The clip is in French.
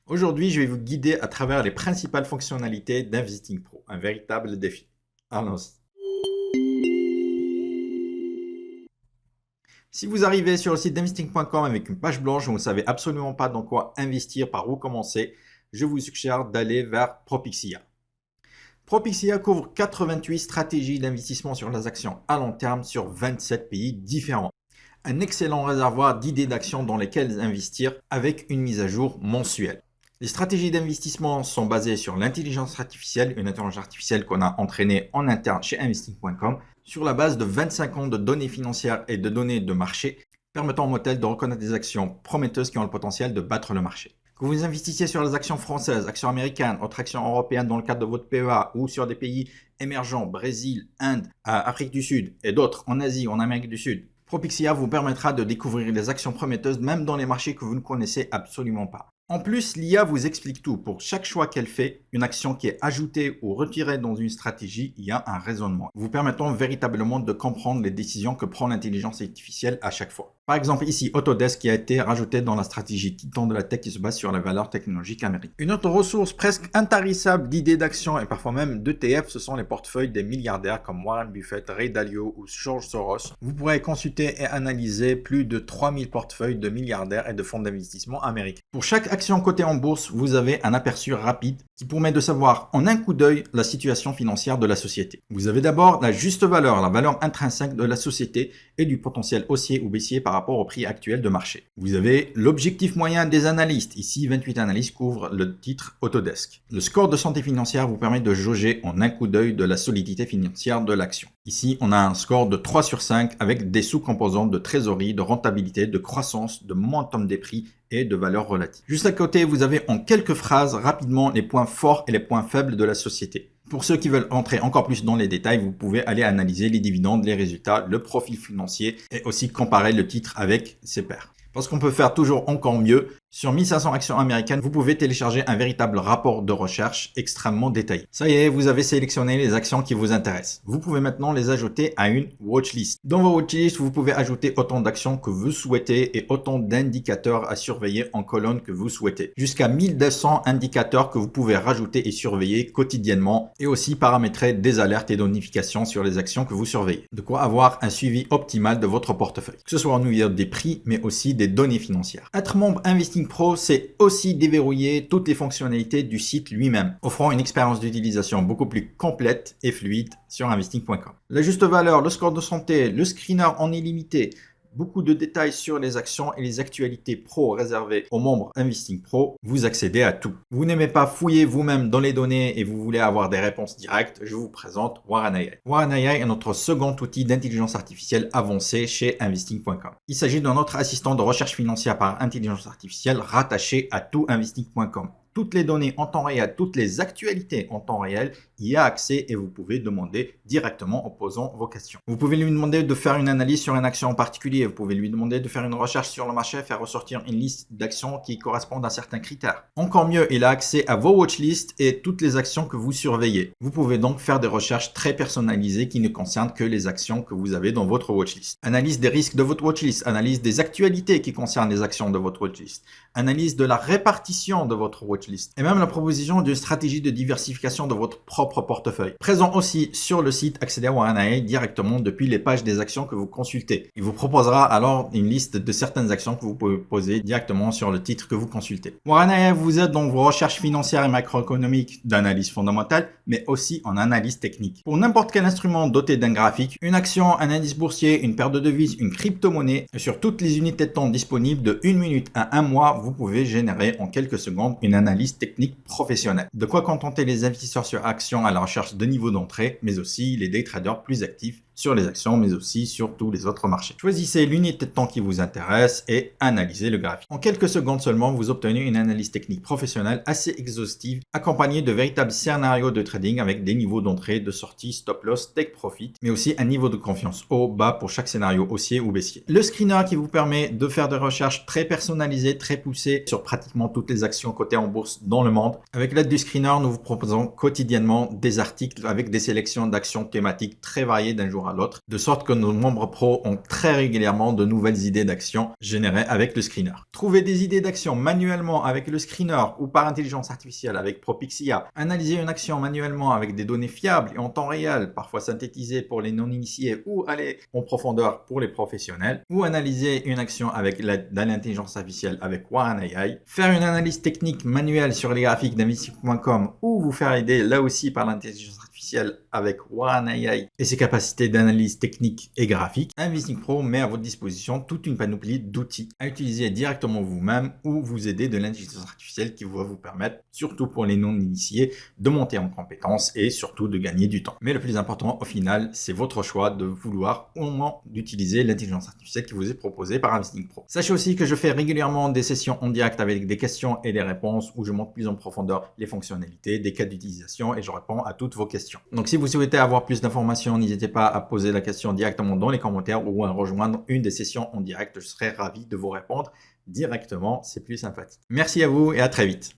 Aujourd'hui, je vais vous guider à travers les principales fonctionnalités d'Investing Pro, un véritable défi. Allons-y. Si vous arrivez sur le site d'investing.com avec une page blanche où vous ne savez absolument pas dans quoi investir, par où commencer, je vous suggère d'aller vers Propixia. Propixia couvre 88 stratégies d'investissement sur les actions à long terme sur 27 pays différents. Un excellent réservoir d'idées d'actions dans lesquelles investir avec une mise à jour mensuelle. Les stratégies d'investissement sont basées sur l'intelligence artificielle, une intelligence artificielle qu'on a entraînée en interne chez investing.com, sur la base de 25 ans de données financières et de données de marché, permettant au modèle de reconnaître des actions prometteuses qui ont le potentiel de battre le marché. Que vous investissiez sur les actions françaises, actions américaines, autres actions européennes dans le cadre de votre PEA ou sur des pays émergents, Brésil, Inde, Afrique du Sud et d'autres en Asie ou en Amérique du Sud, Propixia vous permettra de découvrir les actions prometteuses même dans les marchés que vous ne connaissez absolument pas. En plus, l'IA vous explique tout. Pour chaque choix qu'elle fait, une action qui est ajoutée ou retirée dans une stratégie, il y a un raisonnement, vous permettant véritablement de comprendre les décisions que prend l'intelligence artificielle à chaque fois. Par exemple, ici, Autodesk qui a été rajouté dans la stratégie Titan de la tech qui se base sur la valeur technologique américaine. Une autre ressource presque intarissable d'idées d'action et parfois même d'ETF, ce sont les portefeuilles des milliardaires comme Warren Buffett, Ray Dalio ou George Soros. Vous pourrez consulter et analyser plus de 3000 portefeuilles de milliardaires et de fonds d'investissement américains. Pour chaque action cotée en bourse, vous avez un aperçu rapide qui permet de savoir en un coup d'œil la situation financière de la société. Vous avez d'abord la juste valeur, la valeur intrinsèque de la société et du potentiel haussier ou baissier par rapport au prix actuel de marché. Vous avez l'objectif moyen des analystes. Ici, 28 analystes couvrent le titre Autodesk. Le score de santé financière vous permet de jauger en un coup d'œil de la solidité financière de l'action. Ici, on a un score de 3 sur 5 avec des sous-composantes de trésorerie, de rentabilité, de croissance, de momentum des prix et de valeur relative. Juste à côté, vous avez en quelques phrases rapidement les points forts et les points faibles de la société. Pour ceux qui veulent entrer encore plus dans les détails, vous pouvez aller analyser les dividendes, les résultats, le profil financier et aussi comparer le titre avec ses pairs. Parce qu'on peut faire toujours encore mieux. Sur 1500 actions américaines, vous pouvez télécharger un véritable rapport de recherche extrêmement détaillé. Ça y est, vous avez sélectionné les actions qui vous intéressent. Vous pouvez maintenant les ajouter à une watchlist. Dans vos watchlists, vous pouvez ajouter autant d'actions que vous souhaitez et autant d'indicateurs à surveiller en colonne que vous souhaitez. Jusqu'à 1200 indicateurs que vous pouvez rajouter et surveiller quotidiennement et aussi paramétrer des alertes et des notifications sur les actions que vous surveillez. De quoi avoir un suivi optimal de votre portefeuille, que ce soit au niveau des prix mais aussi des données financières. Être membre Investing Pro, c'est aussi déverrouiller toutes les fonctionnalités du site lui-même, offrant une expérience d'utilisation beaucoup plus complète et fluide sur investing.com. La juste valeur, le score de santé, le screener en illimité, beaucoup de détails sur les actions et les actualités pro réservées aux membres Investing Pro, vous accédez à tout. Vous n'aimez pas fouiller vous-même dans les données et vous voulez avoir des réponses directes, je vous présente Warren AI. Warren AI est notre second outil d'intelligence artificielle avancée chez investing.com. Il s'agit d'un autre assistant de recherche financière par intelligence artificielle rattaché à tout investing.com. Toutes les données en temps réel, toutes les actualités en temps réel, il y a accès et vous pouvez demander directement en posant vos questions. Vous pouvez lui demander de faire une analyse sur une action en particulier. Vous pouvez lui demander de faire une recherche sur le marché, faire ressortir une liste d'actions qui correspondent à certains critères. Encore mieux, il a accès à vos watchlists et toutes les actions que vous surveillez. Vous pouvez donc faire des recherches très personnalisées qui ne concernent que les actions que vous avez dans votre watchlist. Analyse des risques de votre watchlist, analyse des actualités qui concernent les actions de votre watchlist, analyse de la répartition de votre watchlist et même la proposition d'une stratégie de diversification de votre propre portefeuille. Présent aussi sur le site, accédez à Warren AI directement depuis les pages des actions que vous consultez. Il vous proposera alors une liste de certaines actions que vous pouvez poser directement sur le titre que vous consultez. Warren AI vous aide dans vos recherches financières et macroéconomiques d'analyse fondamentale, mais aussi en analyse technique. Pour n'importe quel instrument doté d'un graphique, une action, un indice boursier, une paire de devises, une crypto-monnaie, et sur toutes les unités de temps disponibles de 1 minute à 1 mois, vous pouvez générer en quelques secondes une analyse technique professionnelle. De quoi contenter les investisseurs sur actions à la recherche de niveaux d'entrée, mais aussi les day traders plus actifs sur les actions, mais aussi sur tous les autres marchés. Choisissez l'unité de temps qui vous intéresse et analysez le graphique. En quelques secondes seulement, vous obtenez une analyse technique professionnelle assez exhaustive, accompagnée de véritables scénarios de trading avec des niveaux d'entrée, de sortie, stop loss, take profit, mais aussi un niveau de confiance haut, bas pour chaque scénario haussier ou baissier. Le screener qui vous permet de faire des recherches très personnalisées, très poussées sur pratiquement toutes les actions cotées en bourse dans le monde. Avec l'aide du screener, nous vous proposons quotidiennement des articles avec des sélections d'actions thématiques très variées d'un jour jour à l'autre, de sorte que nos membres pro ont très régulièrement de nouvelles idées d'action générées avec le screener. Trouver des idées d'action manuellement avec le screener ou par intelligence artificielle avec Propixia, analyser une action manuellement avec des données fiables et en temps réel, parfois synthétisées pour les non-initiés ou aller en profondeur pour les professionnels, ou analyser une action avec l'aide de l'intelligence artificielle avec Warren AI, faire une analyse technique manuelle sur les graphiques d'investing.com ou vous faire aider là aussi par l'intelligence artificielle avec Warren AI et ses capacités d'analyse technique et graphique, Investing Pro met à votre disposition toute une panoplie d'outils à utiliser directement vous-même ou vous aider de l'intelligence artificielle qui va vous permettre, surtout pour les non-initiés, de monter en compétences et surtout de gagner du temps. Mais le plus important au final, c'est votre choix de vouloir ou non d'utiliser l'intelligence artificielle qui vous est proposée par Investing Pro. Sachez aussi que je fais régulièrement des sessions en direct avec des questions et des réponses où je montre plus en profondeur les fonctionnalités, des cas d'utilisation et je réponds à toutes vos questions. Donc si vous souhaitez avoir plus d'informations, n'hésitez pas à poser la question directement dans les commentaires ou à rejoindre une des sessions en direct. Je serai ravi de vous répondre directement, c'est plus sympathique. Merci à vous et à très vite.